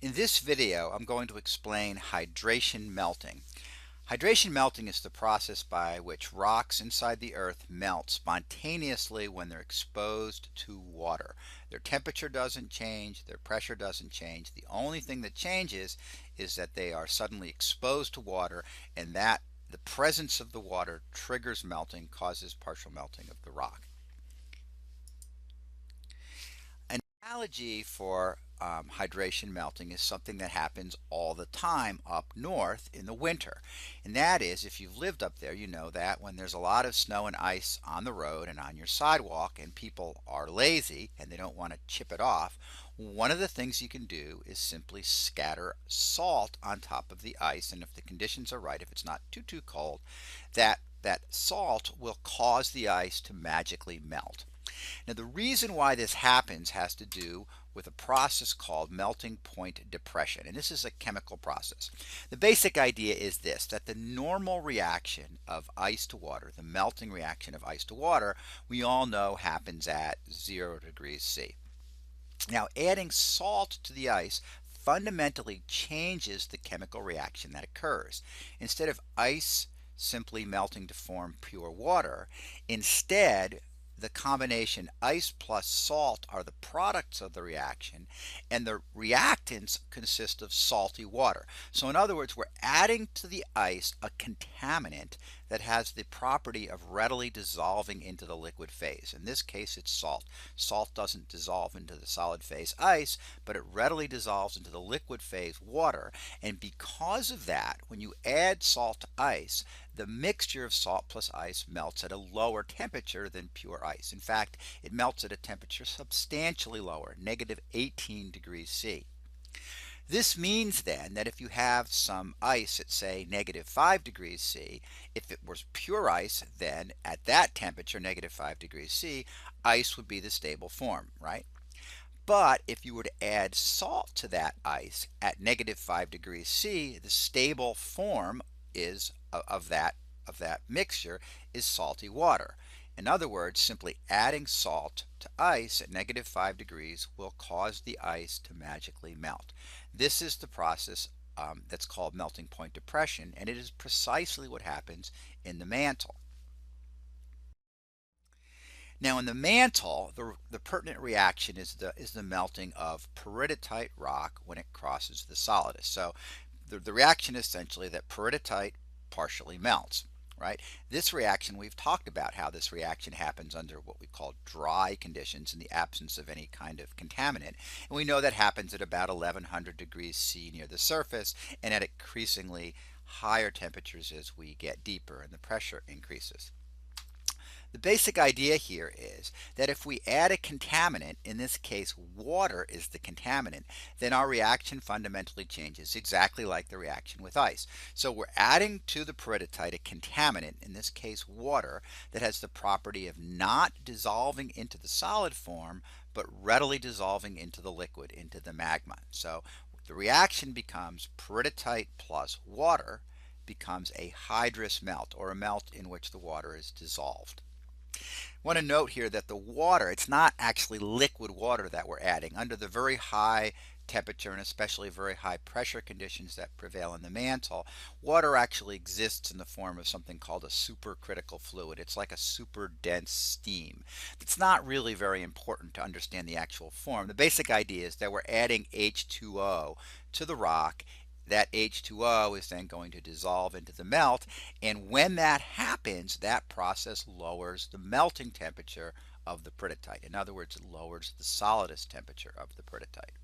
In this video, I'm going to explain hydration melting. Hydration melting is the process by which rocks inside the earth melt spontaneously when they're exposed to water. Their temperature doesn't change, their pressure doesn't change. The only thing that changes is that they are suddenly exposed to water, and that the presence of the water triggers melting, causes partial melting of the rock. An analogy for hydration melting is something that happens all the time up north in the winter. And that is, if you've lived up there, you know that when there's a lot of snow and ice on the road and on your sidewalk and people are lazy and they don't want to chip it off, one of the things you can do is simply scatter salt on top of the ice. And if the conditions are right, if it's not too cold, that salt will cause the ice to magically melt. Now, the reason why this happens has to do with a process called melting point depression. And this is a chemical process. The basic idea is this, that the normal reaction of ice to water, the melting reaction of ice to water, we all know happens at 0 degrees C. Now, adding salt to the ice fundamentally changes the chemical reaction that occurs. Instead of ice simply melting to form pure water, instead the combination ice plus salt are the products of the reaction, and the reactants consist of salty water. So in other words, we're adding to the ice a contaminant that has the property of readily dissolving into the liquid phase. In this case, it's salt. Salt doesn't dissolve into the solid phase ice, but it readily dissolves into the liquid phase water. And because of that, when you add salt to ice, the mixture of salt plus ice melts at a lower temperature than pure ice. In fact, it melts at a temperature substantially lower, -18 degrees C. This means then that if you have some ice at, say, -5 degrees C, if it was pure ice, then at that temperature, -5 degrees C, ice would be the stable form, right? But if you were to add salt to that ice at -5 degrees C, the stable form is of that mixture is salty water. In other words, simply adding salt to ice at -5 degrees will cause the ice to magically melt. This is the process that's called melting point depression, and it is precisely what happens in the mantle. Now, in the mantle, the pertinent reaction is the melting of peridotite rock when it crosses the solidus. So the reaction is essentially that peridotite partially melts, right? This reaction, we've talked about how this reaction happens under what we call dry conditions in the absence of any kind of contaminant. And we know that happens at about 1100 degrees C near the surface and at increasingly higher temperatures as we get deeper and the pressure increases. The basic idea here is that if we add a contaminant, in this case water is the contaminant, then our reaction fundamentally changes, exactly like the reaction with ice. So we're adding to the peridotite a contaminant, in this case water, that has the property of not dissolving into the solid form, but readily dissolving into the liquid, into the magma. So the reaction becomes peridotite plus water becomes a hydrous melt, or a melt in which the water is dissolved. I want to note here that the water, it's not actually liquid water that we're adding. Under the very high temperature and especially very high pressure conditions that prevail in the mantle, water actually exists in the form of something called a supercritical fluid. It's like a super dense steam. It's not really very important to understand the actual form. The basic idea is that we're adding H2O to the rock. That H2O is then going to dissolve into the melt, and when that happens, that process lowers the melting temperature of the peridotite. In other words, it lowers the solidus temperature of the peridotite.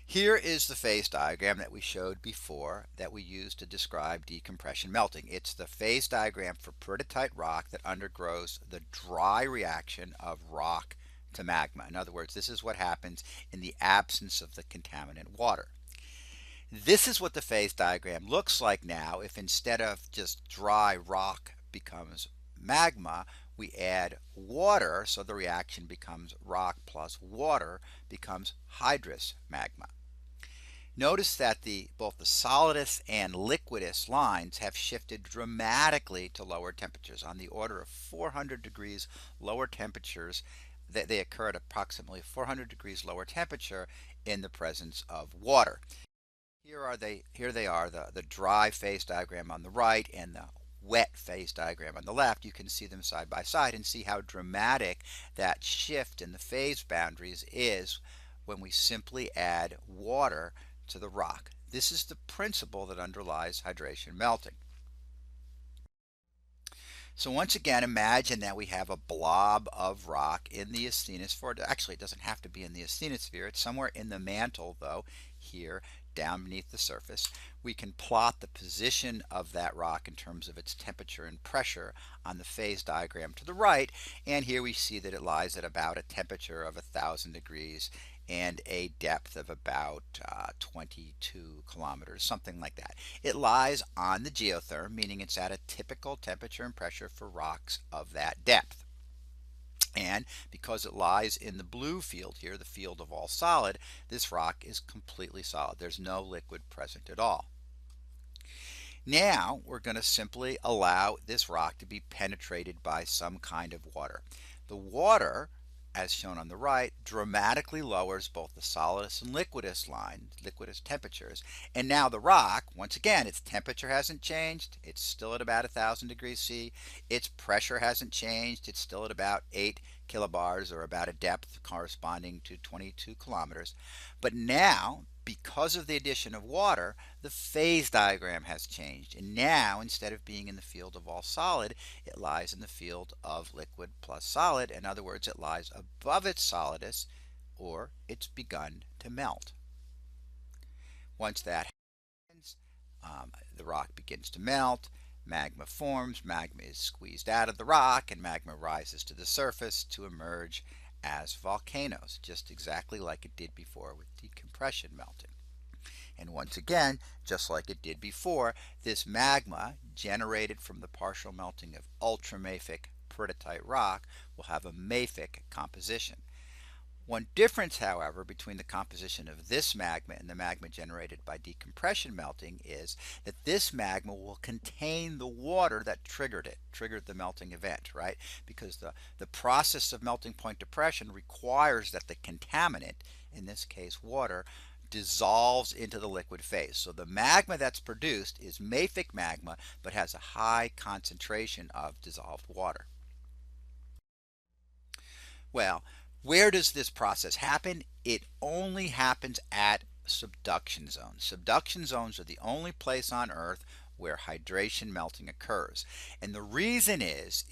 Here is the phase diagram that we showed before that we used to describe decompression melting. It's the phase diagram for peridotite rock that undergoes the dry reaction of rock to magma. In other words, this is what happens in the absence of the contaminant water. This is what the phase diagram looks like now if instead of just dry rock becomes magma, we add water, so the reaction becomes rock plus water becomes hydrous magma. Notice that both the solidus and liquidus lines have shifted dramatically to lower temperatures, on the order of 400 degrees lower temperatures they occur at approximately 400 degrees lower temperature in the presence of water. Here they are, the dry phase diagram on the right and the wet phase diagram on the left. You can see them side by side and see how dramatic that shift in the phase boundaries is when we simply add water to the rock. This is the principle that underlies hydration melting. So once again, imagine that we have a blob of rock in the asthenosphere. Actually, it doesn't have to be in the asthenosphere. It's somewhere in the mantle, though, here down beneath the surface. We can plot the position of that rock in terms of its temperature and pressure on the phase diagram to the right. And here we see that it lies at about a temperature of 1,000 degrees and a depth of about 22 kilometers, something like that. It lies on the geotherm, meaning it's at a typical temperature and pressure for rocks of that depth. And because it lies in the blue field here, the field of all solid, this rock is completely solid. There's no liquid present at all. Now we're going to simply allow this rock to be penetrated by some kind of water. The water, as shown on the right, dramatically lowers both the solidus and liquidus temperatures. And now the rock, once again, its temperature hasn't changed. It's still at about 1,000 degrees C. Its pressure hasn't changed. It's still at about 8 kilobars, or about a depth corresponding to 22 kilometers. But now, because of the addition of water, the phase diagram has changed. And now, instead of being in the field of all solid, it lies in the field of liquid plus solid. In other words, it lies above its solidus, or it's begun to melt. Once that happens, the rock begins to melt. Magma forms, magma is squeezed out of the rock, and magma rises to the surface to emerge as volcanoes, just exactly like it did before with decompression melting. And once again, just like it did before, this magma generated from the partial melting of ultramafic peridotite rock will have a mafic composition. One difference, however, between the composition of this magma and the magma generated by decompression melting is that this magma will contain the water that triggered the melting event, right? Because the process of melting point depression requires that the contaminant, in this case water, dissolves into the liquid phase. So the magma that's produced is mafic magma, but has a high concentration of dissolved water. Well, where does this process happen? It only happens at subduction zones. Subduction zones are the only place on Earth where hydration melting occurs. And the reason is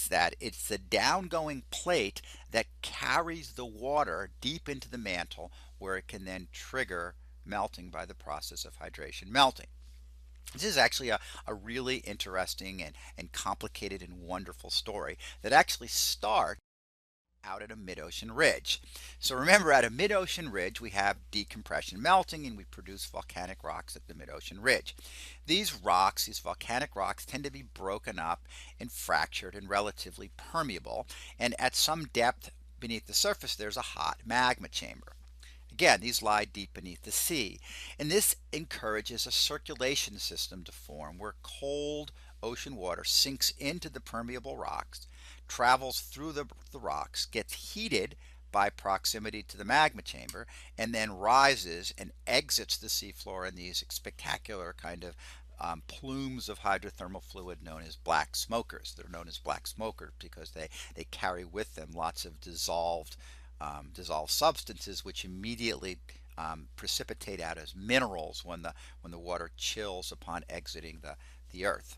that it's the downgoing plate that carries the water deep into the mantle, where it can then trigger melting by the process of hydration melting. This is actually a really interesting and complicated and wonderful story that actually starts out at a mid-ocean ridge. So remember, at a mid-ocean ridge we have decompression melting, and we produce volcanic rocks at the mid-ocean ridge. These volcanic rocks, tend to be broken up and fractured and relatively permeable, and at some depth beneath the surface there's a hot magma chamber. Again, these lie deep beneath the sea, and this encourages a circulation system to form where cold ocean water sinks into the permeable rocks, travels through the rocks, gets heated by proximity to the magma chamber, and then rises and exits the seafloor in these spectacular kind of plumes of hydrothermal fluid known as black smokers. They're known as black smokers because they carry with them lots of dissolved substances, which immediately precipitate out as minerals when the water chills upon exiting the earth.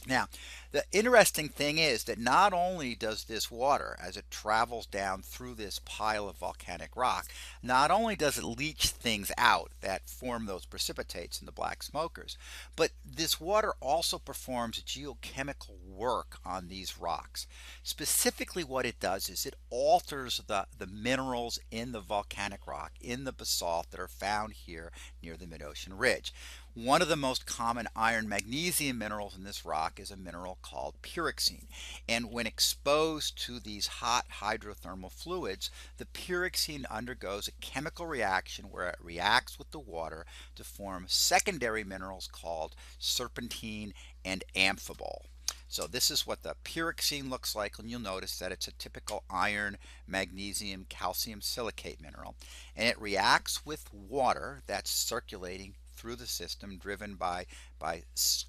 Now, the interesting thing is that not only does this water, as it travels down through this pile of volcanic rock, not only does it leach things out that form those precipitates in the black smokers, but this water also performs geochemical work on these rocks. Specifically, what it does is it alters the minerals in the volcanic rock, in the basalt that are found here near the mid-ocean ridge. One of the most common iron magnesium minerals in this rock is a mineral called pyroxene. And when exposed to these hot hydrothermal fluids, the pyroxene undergoes a chemical reaction where it reacts with the water to form secondary minerals called serpentine and amphibole. So this is what the pyroxene looks like, and you'll notice that it's a typical iron, magnesium, calcium silicate mineral, and it reacts with water that's circulating through the system, driven by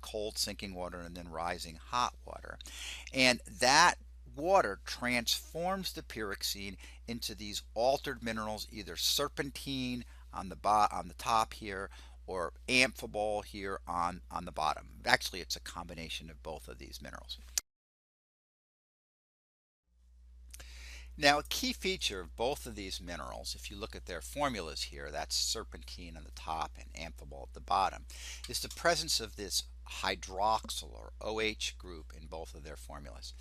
cold sinking water and then rising hot water. And that water transforms the pyroxene into these altered minerals, either serpentine on the top here, or amphibole here on the bottom. Actually, it's a combination of both of these minerals. Now, a key feature of both of these minerals, if you look at their formulas here, that's serpentine on the top and amphibole at the bottom, is the presence of this hydroxyl or OH group in both of their formulas.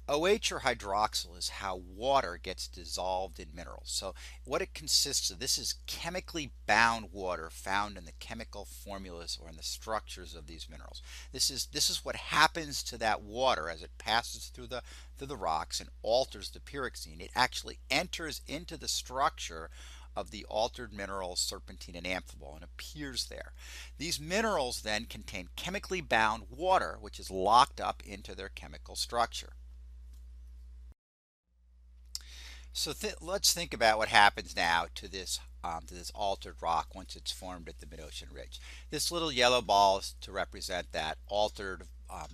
OH or hydroxyl is how water gets dissolved in minerals. So what it consists of, this is chemically bound water found in the chemical formulas or in the structures of these minerals. This is what happens to that water as it passes through the rocks and alters the pyroxene. It actually enters into the structure of the altered minerals serpentine and amphibole and appears there. These minerals then contain chemically bound water, which is locked up into their chemical structure. So let's think about what happens now to this altered rock once it's formed at the mid-ocean ridge. This little yellow ball is to represent that altered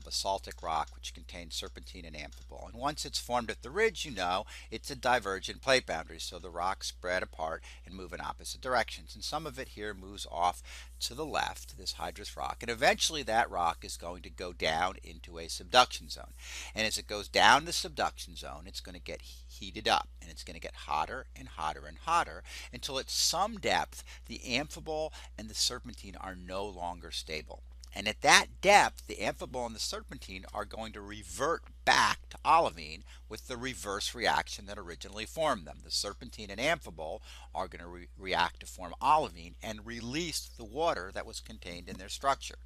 basaltic rock, which contains serpentine and amphibole. And once it's formed at the ridge, you know it's a divergent plate boundary, so the rocks spread apart and move in opposite directions. And some of it here moves off to the left, this hydrous rock, and eventually that rock is going to go down into a subduction zone. And as it goes down the subduction zone, it's going to get heated up, and it's going to get hotter and hotter and hotter until at some depth the amphibole and the serpentine are no longer stable. And at that depth, the amphibole and the serpentine are going to revert back to olivine with the reverse reaction that originally formed them. The serpentine and amphibole are going to react to form olivine and release the water that was contained in their structure.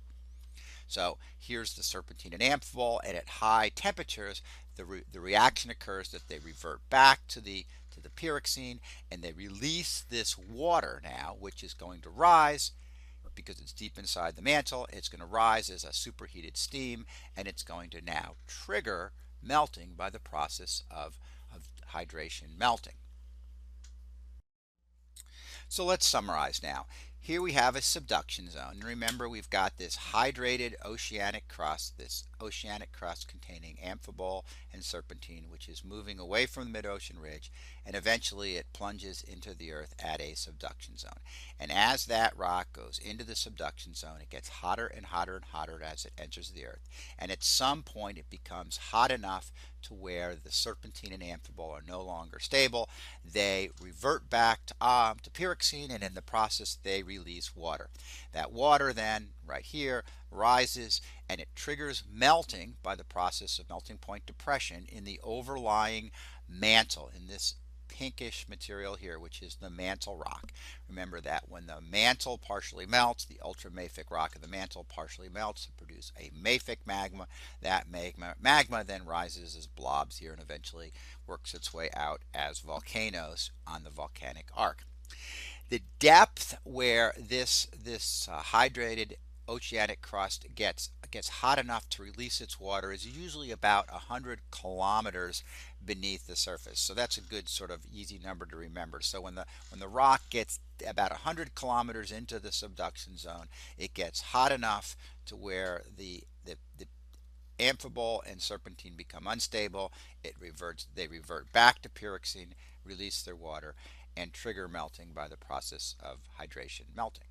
So here's the serpentine and amphibole, and at high temperatures, the reaction occurs that they revert back to the pyroxene, and they release this water now, which is going to rise because it's deep inside the mantle. It's going to rise as a superheated steam, and it's going to now trigger melting by the process of hydration melting. So let's summarize now. Here we have a subduction zone. And remember, we've got this hydrated oceanic crust, containing amphibole and serpentine, which is moving away from the mid-ocean ridge, and eventually it plunges into the earth at a subduction zone. And as that rock goes into the subduction zone, it gets hotter and hotter and hotter as it enters the earth. And at some point, it becomes hot enough to where the serpentine and amphibole are no longer stable. They revert back to pyroxene, and in the process they release water. That water then right here rises, and it triggers melting by the process of melting point depression in the overlying mantle, in this pinkish material here, which is the mantle rock. Remember that when the mantle partially melts, the ultramafic rock of the mantle partially melts to produce a mafic magma. That magma then rises as blobs here and eventually works its way out as volcanoes on the volcanic arc. The depth where this hydrated oceanic crust gets hot enough to release its water is usually about 100 kilometers beneath the surface. So that's a good sort of easy number to remember. So when the rock gets about 100 kilometers into the subduction zone, it gets hot enough to where the amphibole and serpentine become unstable. They revert back to pyroxene, release their water, and trigger melting by the process of hydration melting.